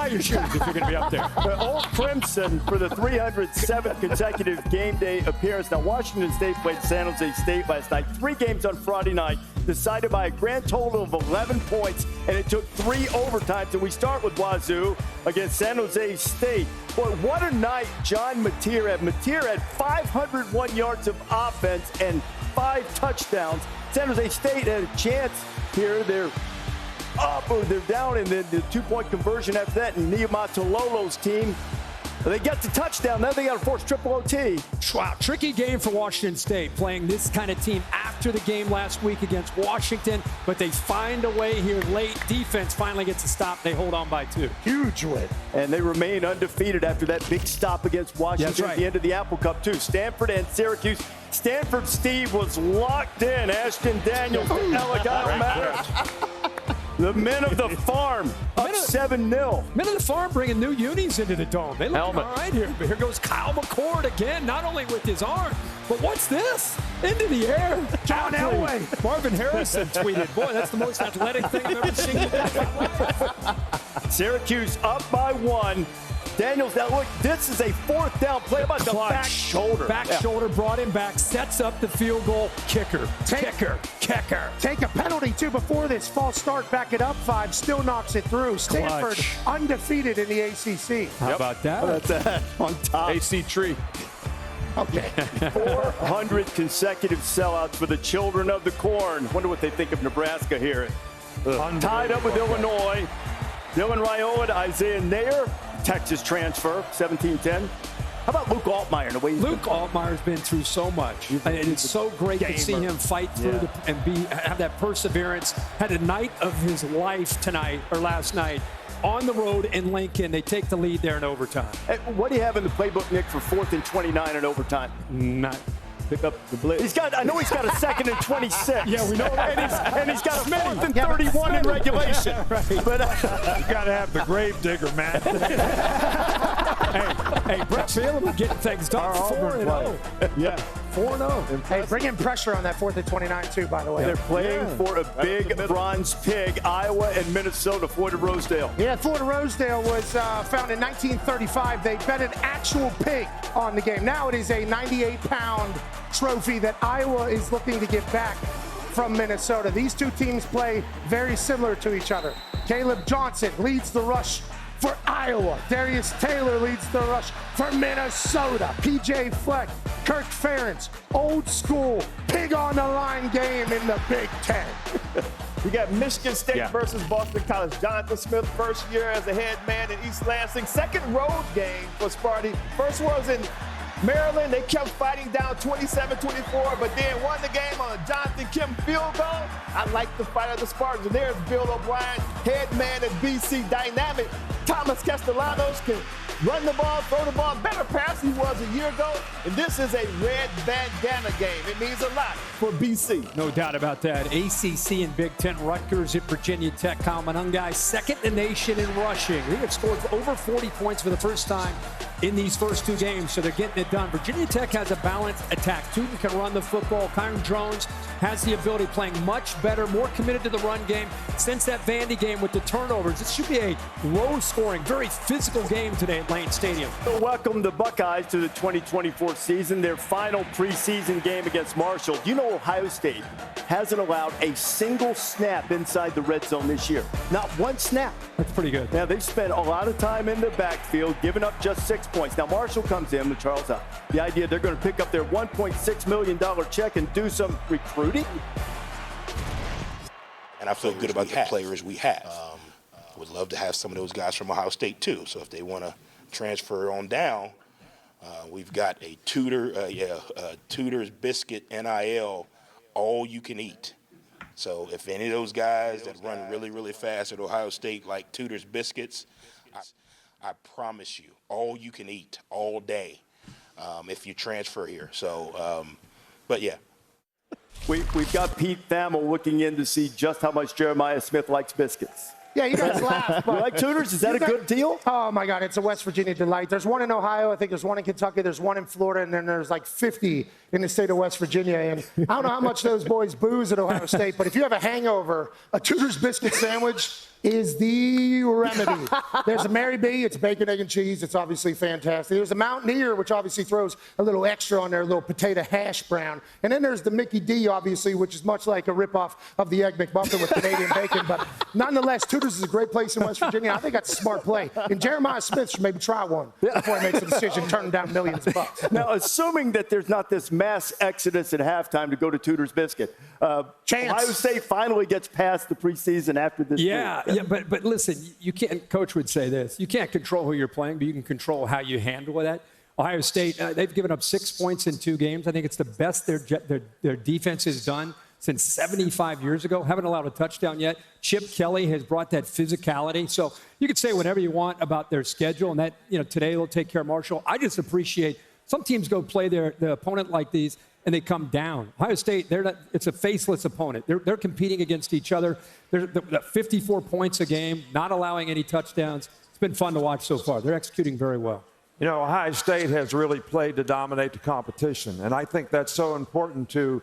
out your shoes if you're going to be up there. The Old Crimson for the 307th consecutive game day appearance. Now, Washington State played San Jose State last night. 3 games on Friday night, decided by a grand total of 11 points, and it took 3 overtimes. And we start with Wazoo against San Jose State. Boy, what a night John Mateer had. Mateer had 501 yards of offense and 5 touchdowns. San Jose State had a chance here. They're up or they're down, and then the 2-point conversion after that. And Niumatalolo's team, they get the touchdown. Then they got to force triple OT. Wow, tricky game for Washington State, playing this kind of team after the game last week against Washington. But they find a way here late. Defense finally gets a stop. They hold on by 2. Huge win. And they remain undefeated after that big stop against Washington at the end of the Apple Cup, too. Stanford and Syracuse. Stanford Steve was locked in. Ashton Daniels, the Elegant Matters. The men of the farm up 7-0. Men of the farm bringing new unis into the dome. They look all right here. But here goes Kyle McCord again, not only with his arm, but what's this? Into the air. John Elway. Marvin Harrison tweeted, boy, that's the most athletic thing I've ever seen. Syracuse up by 1. Daniels, now look, this is a 4th down play. About the back shoulder. Back shoulder brought him back, sets up the field goal. Kicker. Take a penalty, too, before this false start. Back it up 5, still knocks it through. Stanford undefeated in the ACC. How about that? How about that? On top. AC tree. Okay. 400 consecutive sellouts for the children of the corn. Wonder what they think of Nebraska here. Tied up with Illinois. Dylan Raiola, Isaiah Nair. Texas transfer, 17-10. How about Luke Altmaier? Luke Altmaier's been through so much. And it's so great to see him fight through and have that perseverance. Had a night of his life last night. On the road in Lincoln, they take the lead there in overtime. Hey, what do you have in the playbook, Nick, for 4th and 29 in overtime? Not pick up the blitz. I know he's got a 2nd and 26. Yeah, we know. And he's got a 4th and 31 in regulation. Right. But you got to have the grave digger, man. hey, Brett Phelan getting things done. 4-0. Yeah. 4-0. Hey, bring in pressure on that 4th and 29, too, by the way. They're playing for a big bronze pig, Iowa and Minnesota, Florida Rosedale. Yeah, Florida Rosedale was found in 1935. They bet an actual pig on the game. Now it is a 98-pound trophy that Iowa is looking to get back from Minnesota. These two teams play very similar to each other. Caleb Johnson leads the rush for Iowa. Darius Taylor leads the rush for Minnesota. PJ Fleck, Kirk Ferentz, old school, pig on the line game in the Big Ten. We got Michigan State versus Boston College. Jonathan Smith, first year as a head man in East Lansing. Second road game for Sparty. First was in Maryland. They kept fighting down 27-24, but then won the game on a Jonathan Kim field goal. I like the fight of the Spartans. And there's Bill O'Brien, head man at BC, dynamic. Thomas Castellanos can run the ball, throw the ball, better pass he was a year ago. And this is a red bandana game. It means a lot for BC. No doubt about that. ACC and Big Ten, Rutgers at Virginia Tech. Kyle Monangai, second in the nation in rushing. They have scored over 40 points for the first time in these first 2 games, so they're getting it done. Virginia Tech has a balanced attack. Tootin can run the football. Kyron Jones has the ability, playing much better, more committed to the run game. Since that Vandy game with the turnovers, it should be a low-scoring, very physical game today at Lane Stadium. So welcome the Buckeyes to the 2024 season, their final preseason game against Marshall. You know Ohio State hasn't allowed a single snap inside the red zone this year. Not one snap. That's pretty good. Now, they've spent a lot of time in the backfield, giving up just 6 points. Now, Marshall comes in with Charles Huff. The idea they're going to pick up their $1.6 million check and do some recruiting. And I feel good about the players we have. Would love to have some of those guys from Ohio State, too. So if they want to transfer on down, we've got a Tudor's Biscuit NIL, all you can eat. So if any of those guys that run really, really fast at Ohio State like Tudor's Biscuits, I promise you, all you can eat all day if you transfer here. So, but yeah. We've got Pete Thamel looking in to see just how much Jeremiah Smith likes biscuits. Yeah, you guys laugh. But you like Tudor's? Is that a good deal? Oh, my God. It's a West Virginia delight. There's one in Ohio. I think there's one in Kentucky. There's one in Florida. And then there's like 50 in the state of West Virginia. And I don't know how much those boys booze at Ohio State, but if you have a hangover, a Tudor's biscuit sandwich is the remedy. There's a Mary B, it's bacon, egg, and cheese. It's obviously fantastic. There's a Mountaineer, which obviously throws a little extra on there, a little potato hash brown. And then there's the Mickey D, obviously, which is much like a ripoff of the Egg McMuffin with Canadian bacon. But nonetheless, Tudor's is a great place in West Virginia. I think that's a smart play. And Jeremiah Smith should maybe try one before he makes a decision, turning down millions of bucks. Now, assuming that there's not this mass exodus at halftime to go to Tudor's Biscuit, Ohio State finally gets past the preseason after this. Yeah, but listen, you can't. Coach would say this: you can't control who you're playing, but you can control how you handle that. Ohio State, they've given up 6 points in 2 games. I think it's the best their defense has done since 75 years ago. Haven't allowed a touchdown yet. Chip Kelly has brought that physicality. So you can say whatever you want about their schedule, and that today they'll take care of Marshall. I just appreciate some teams go play their opponent like these, and they come down. Ohio State, it's a faceless opponent. They're competing against each other. They're 54 points a game, not allowing any touchdowns. It's been fun to watch so far. They're executing very well. Ohio State has really played to dominate the competition, and I think that's so important to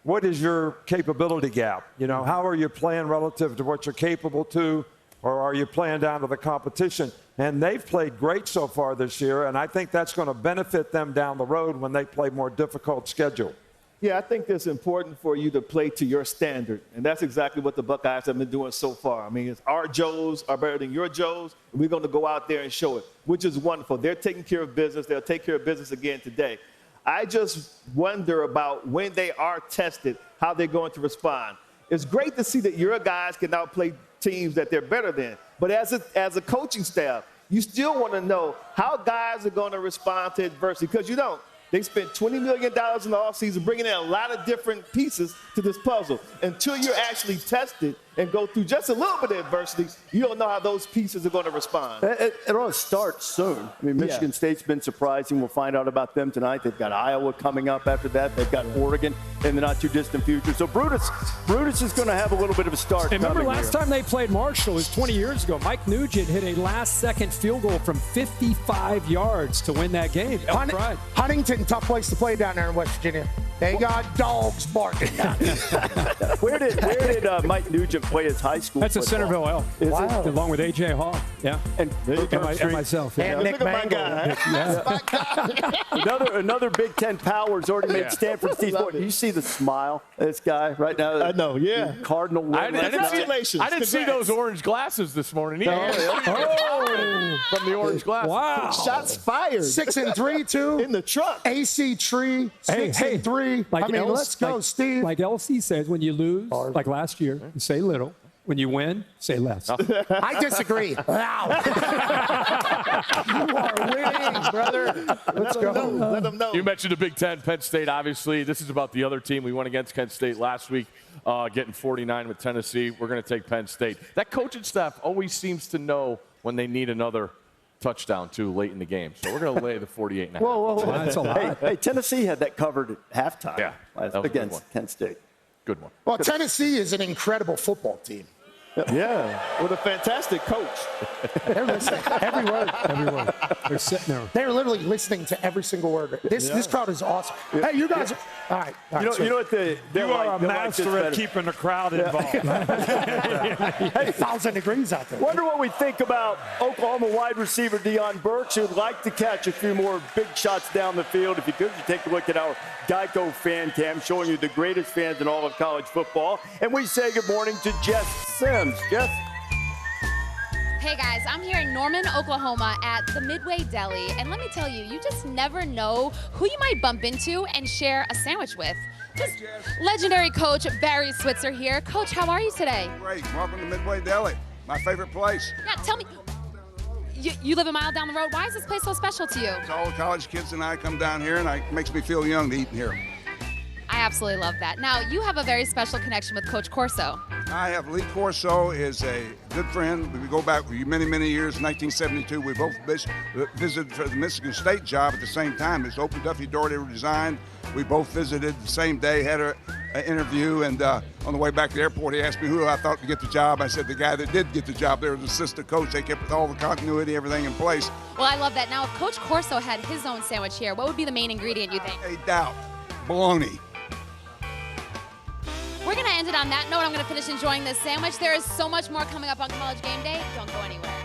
what is your capability gap? How are you playing relative to what you're capable to, or are you playing down to the competition? And they've played great so far this year, and I think that's going to benefit them down the road when they play more difficult schedule. Yeah, I think it's important for you to play to your standard, and that's exactly what the Buckeyes have been doing so far. I mean, our Joes are better than your Joes, and we're going to go out there and show it, which is wonderful. They're taking care of business. They'll take care of business again today. I just wonder about when they are tested, how they're going to respond. It's great to see that your guys can outplay teams that they're better than, but as a coaching staff, you still want to know how guys are going to respond to adversity, because they spent $20 million in the offseason bringing in a lot of different pieces to this puzzle. Until you're actually tested and go through just a little bit of adversity, you don't know how those pieces are going to respond. It ought to start soon. I mean, Michigan State's been surprising. We'll find out about them tonight. They've got Iowa coming up after that. They've got Oregon in the not-too-distant future. So Brutus is going to have a little bit of a start. And remember last time they played Marshall, it was 20 years ago. Mike Nugent hit a last-second field goal from 55 yards to win that game. Huntington, tough place to play down there in West Virginia. They got dogs barking down there. Where did Mike Nugent play his high school That's football? a Centerville Elk. Wow. Along with A.J. Hall. Yeah. And myself. And Nick Mango. Another Big Ten power has already made Stanford Steve's boy. Do you see the smile of this guy right now? I know, yeah. Cardinal win. Congratulations. I didn't see those orange glasses this morning either. From the orange glasses. Wow. Shots fired. 6-3, too. In the truck. AC Tree, 6-3. Let's go, Steve. Like LC says, when you lose, like last year, you say little. When you win, say less. I disagree. Wow. You are winning, brother. Let's go. Let them know. You mentioned the Big Ten, Penn State, obviously. This is about the other team. We went against Kent State last week, getting 49 with Tennessee. We're going to take Penn State. That coaching staff always seems to know when they need another touchdown, too, late in the game. So we're going to lay the 48.5. Whoa. That's a lot. Hey, Tennessee had that covered at halftime against Kent State. Good one. Well, Tennessee is an incredible football team. Yeah, with a fantastic coach. They're listening. Every word. They're sitting there. They're literally listening to every single word. This crowd is awesome. Hey, you guys. All right. You know what you are a master at keeping the crowd involved. Hey, 1,000 degrees out there. Wonder what we think about Oklahoma wide receiver Deion Burks, who'd like to catch a few more big shots down the field. If you could, you take a look at our Geico fan cam showing you the greatest fans in all of college football. And we say good morning to Jess Sims. Jess? Hey guys, I'm here in Norman, Oklahoma at the Midway Deli, and let me tell you, you just never know who you might bump into and share a sandwich with. Just legendary coach Barry Switzer here. Coach, how are you today? Great. Welcome to Midway Deli, my favorite place. Yeah, tell me, you live a mile down the road. Why is this place so special to you? All the college kids and I come down here, and it makes me feel young to eat here. I absolutely love that. Now, you have a very special connection with Coach Corso. I have Lee Corso is a good friend. We go back many, many years. 1972, we both visited for the Michigan State job at the same time. As Open Duffy Doherty resigned, we both visited the same day, had an interview, and on the way back to the airport, he asked me who I thought would get the job. I said the guy that did get the job there was the assistant coach. They kept all the continuity, everything in place. Well, I love that. Now, if Coach Corso had his own sandwich here, what would be the main ingredient, you think? A doubt. Bologna. We're going to end it on that note. I'm going to finish enjoying this sandwich. There is so much more coming up on College Game Day. Don't go anywhere.